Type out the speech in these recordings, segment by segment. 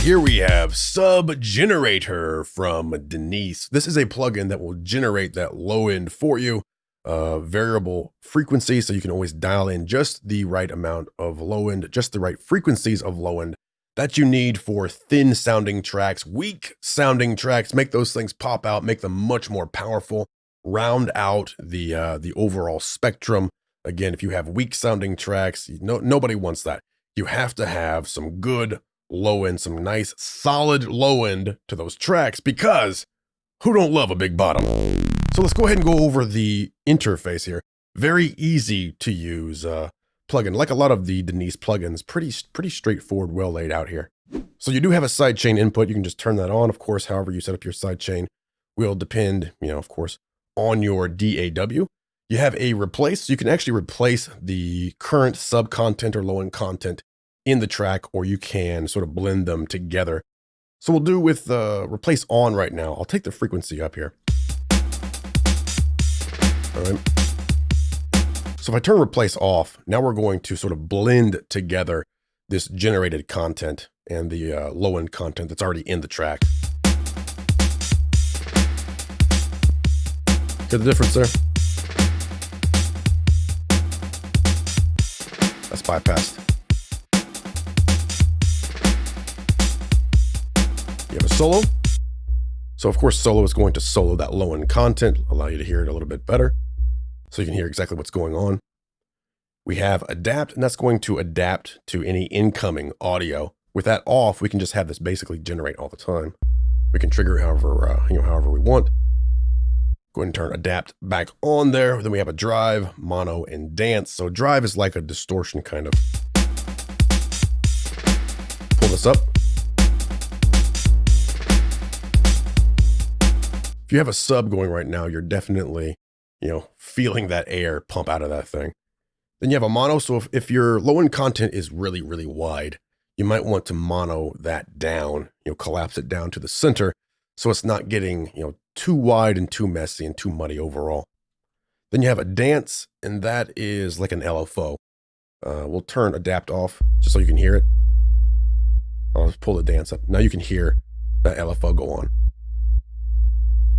here we have Sub Generator from Denise. This is a plugin that will generate that low end for you, variable frequency, so you can always dial in just the right amount of low end, just the right frequencies of low end that you need for thin sounding tracks, weak sounding tracks. Make those things pop out, make them much more powerful, round out the overall spectrum. Again, if you have weak sounding tracks, nobody wants that. You have to have some good low end, some nice solid low end to those tracks, because who don't love a big bottom? So let's go ahead and go over the interface here. Very easy to use plugin. Like a lot of the Denise plugins, pretty straightforward, well laid out here. So you do have a sidechain input. You can just turn that on. Of course, however you set up your sidechain will depend, of course, on your DAW. You have a replace. So you can actually replace the current sub content or low end content in the track, or you can sort of blend them together. So we'll do with replace on right now. I'll take the frequency up here. All right. So if I turn replace off, now we're going to sort of blend together this generated content and the low end content that's already in the track. Get the difference there? That's bypassed. You have a solo. So of course, solo is going to solo that low end content, allow you to hear it a little bit better, so you can hear exactly what's going on. We have adapt, and that's going to adapt to any incoming audio. With that off, we can just have this basically generate all the time. We can trigger however we want. Go ahead and turn adapt back on there. Then we have a drive, mono, and dance. So drive is like a distortion kind of. Pull this up. If you have a sub going right now, you're definitely, feeling that air pump out of that thing. Then you have a mono. So if your low end content is really, really wide, you might want to mono that down, collapse it down to the center, so it's not getting, too wide and too messy and too muddy overall. Then you have a dance, and that is like an LFO. We'll turn adapt off just so you can hear it. I'll just pull the dance up. Now you can hear that LFO go on.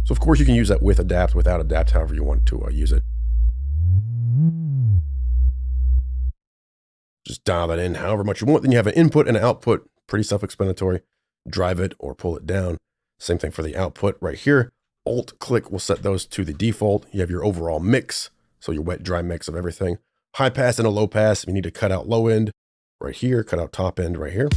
So of course you can use that with adapt, without adapt, however you want to use it. Just dial that in however much you want. Then you have an input and an output, pretty self-explanatory. Drive it or pull it down. Same thing for the output right here. Alt click will set those to the default. You have your overall mix, so your wet dry mix of everything. High pass and a low pass. If you need to cut out low end right here, cut out top end right here.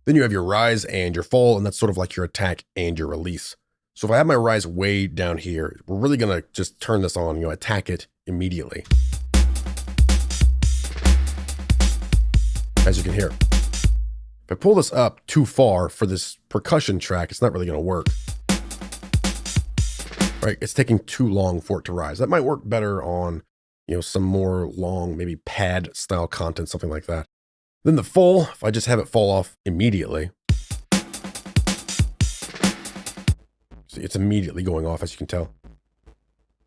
Then you have your rise and your fall, and that's sort of like your attack and your release. So if I have my rise way down here, we're really gonna just turn this on, attack it immediately. As you can hear. If I pull this up too far for this percussion track, it's not really gonna work. Right, it's taking too long for it to rise. That might work better on, some more long, maybe pad style content, something like that. Then the fall, if I just have it fall off immediately. See, it's immediately going off, as you can tell.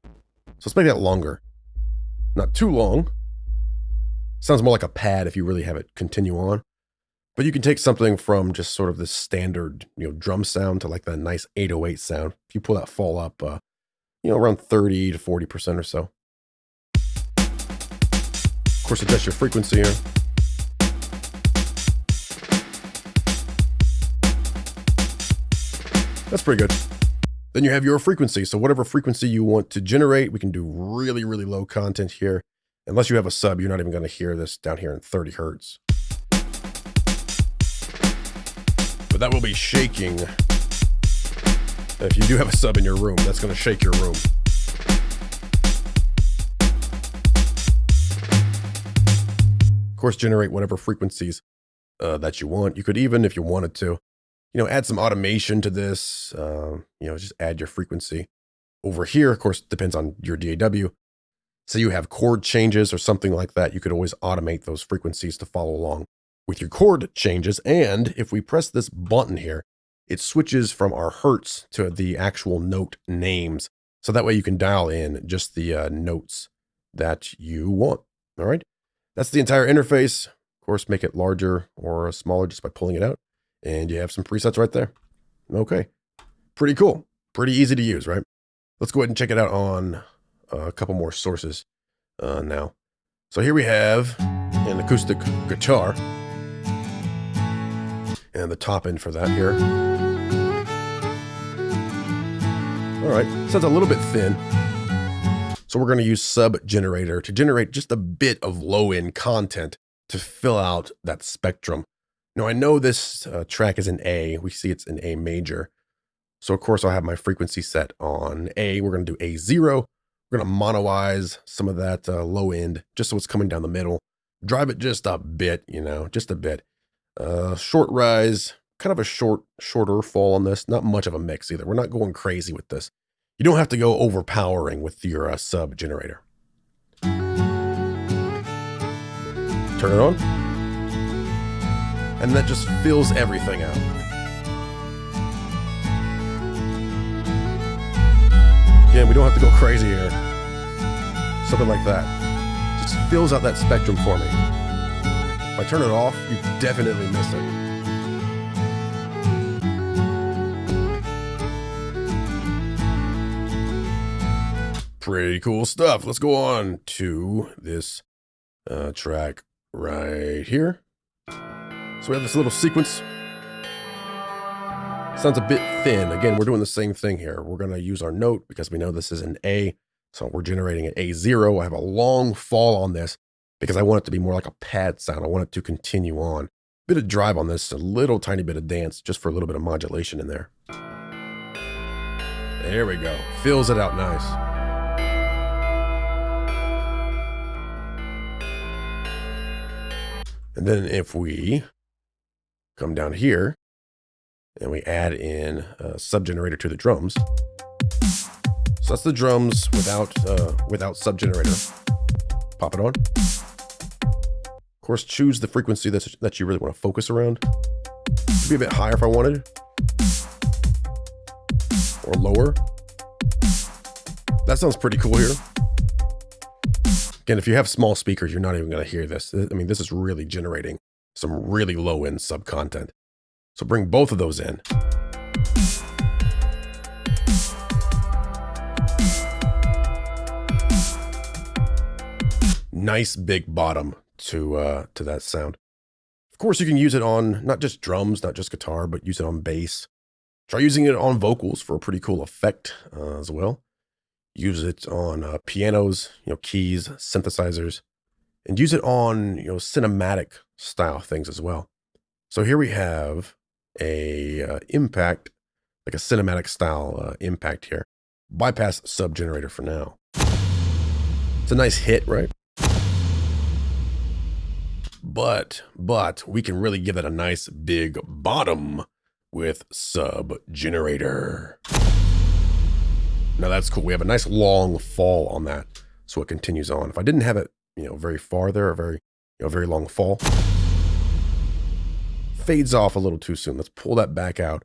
So let's make that longer. Not too long. Sounds more like a pad if you really have it continue on. But you can take something from just sort of this standard, drum sound to like that nice 808 sound. If you pull that fall up, around 30 to 40% or so. Of course, adjust your frequency here. That's pretty good. Then you have your frequency. So whatever frequency you want to generate, we can do really, really low content here. Unless you have a sub, you're not even going to hear this down here in 30 hertz. But that will be shaking. If you do have a sub in your room, that's going to shake your room. Of course, generate whatever frequencies that you want. You could even, if you wanted to, add some automation to this, just add your frequency. Over here, of course, depends on your DAW. So you have chord changes or something like that. You could always automate those frequencies to follow along with your chord changes. And if we press this button here, it switches from our hertz to the actual note names. So that way you can dial in just the notes that you want. All right. That's the entire interface. course, make it larger or smaller just by pulling it out. And you have some presets right there. Okay, pretty cool. Pretty easy to use, right? Let's go ahead and check it out on a couple more sources now. So here we have an acoustic guitar. And the top end for that here. All right, sounds a little bit thin. So we're going to use sub generator to generate just a bit of low end content to fill out that spectrum. Now I know this track is an A. We see it's an A major. So of course I'll have my frequency set on A. We're going to do A0. We're going to monoize some of that low end just so it's coming down the middle. Drive it just a bit, just a bit. Short rise, kind of a shorter fall on this. Not much of a mix either. We're not going crazy with this. You don't have to go overpowering with your sub generator. Turn it on. And that just fills everything out. Again, we don't have to go crazy here. Something like that. Just fills out that spectrum for me. If I turn it off, you definitely miss it. Pretty cool stuff. Let's go on to this track right here. So we have this little sequence. Sounds a bit thin. Again, we're doing the same thing here. We're going to use our note because we know this is an A. So we're generating an A0. I have a long fall on this because I want it to be more like a pad sound. I want it to continue on. Bit of drive on this, a little tiny bit of dance just for a little bit of modulation in there. There we go. Fills it out nice. And then if we come down here and we add in a sub generator to the drums. So that's the drums without sub generator. Pop it on. Of course, choose the frequency that you really want to focus around. Could be a bit higher if I wanted. Or lower. That sounds pretty cool here. Again, if you have small speakers, you're not even going to hear this. I mean, this is really generating some really low-end sub content. So bring both of those in. Nice big bottom to that sound. Of course, you can use it on not just drums, not just guitar, but use it on bass. Try using it on vocals for a pretty cool effect as well. Use it on pianos, keys, synthesizers, and use it on, cinematic style things as well. So here we have a impact, like a cinematic style impact here. Bypass sub generator for now. It's a nice hit, right? But we can really give it a nice big bottom with sub generator. Now that's cool. We have a nice long fall on that, so it continues on. If I didn't have it, very far there, a very long fall, fades off a little too soon. Let's pull that back out.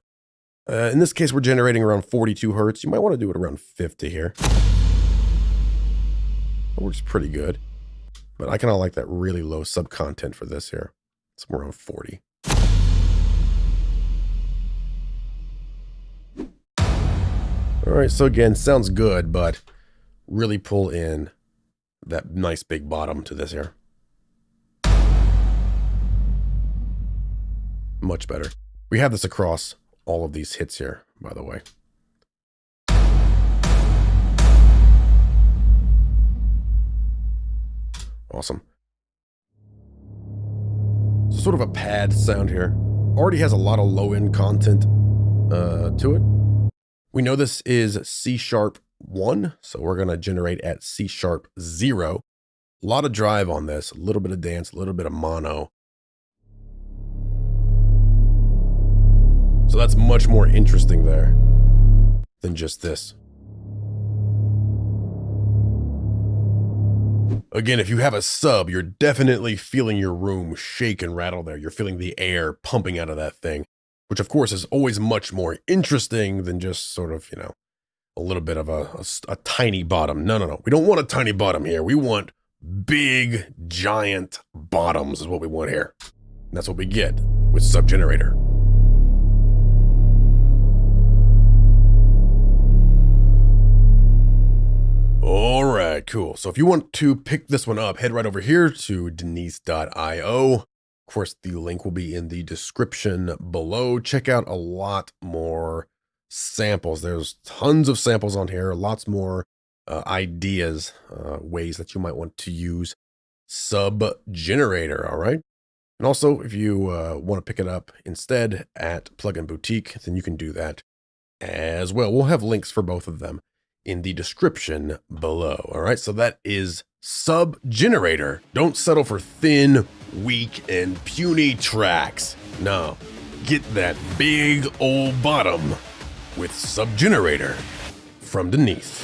In this case, we're generating around 42 hertz. You might want to do it around 50 here. That works pretty good, but I kind of like that really low sub content for this here. Somewhere around 40. All right, so again, sounds good, but really pull in that nice big bottom to this here. Much better. We have this across all of these hits here, by the way. Awesome. So sort of a pad sound here. Already has a lot of low-end content to it. We know this is C#1, so we're going to generate at C#0. A lot of drive on this, a little bit of dance, a little bit of mono. So that's much more interesting there than just this. Again, if you have a sub, you're definitely feeling your room shake and rattle there. You're feeling the air pumping out of that thing, which of course is always much more interesting than just sort of, a little bit of a tiny bottom. No. We don't want a tiny bottom here. We want big, giant bottoms is what we want here. And that's what we get with Sub Generator. All right, cool. So if you want to pick this one up, head right over here to denise.io. Of course, the link will be in the description below. Check out a lot more samples. There's tons of samples on here, lots more ideas, ways that you might want to use Sub Generator, all right? And also, if you want to pick it up instead at Plugin Boutique, then you can do that as well. We'll have links for both of them in the description below. All right, so that is Sub Generator. Don't settle for thin, weak, and puny tracks. No, get that big old bottom with Sub Generator from Denise.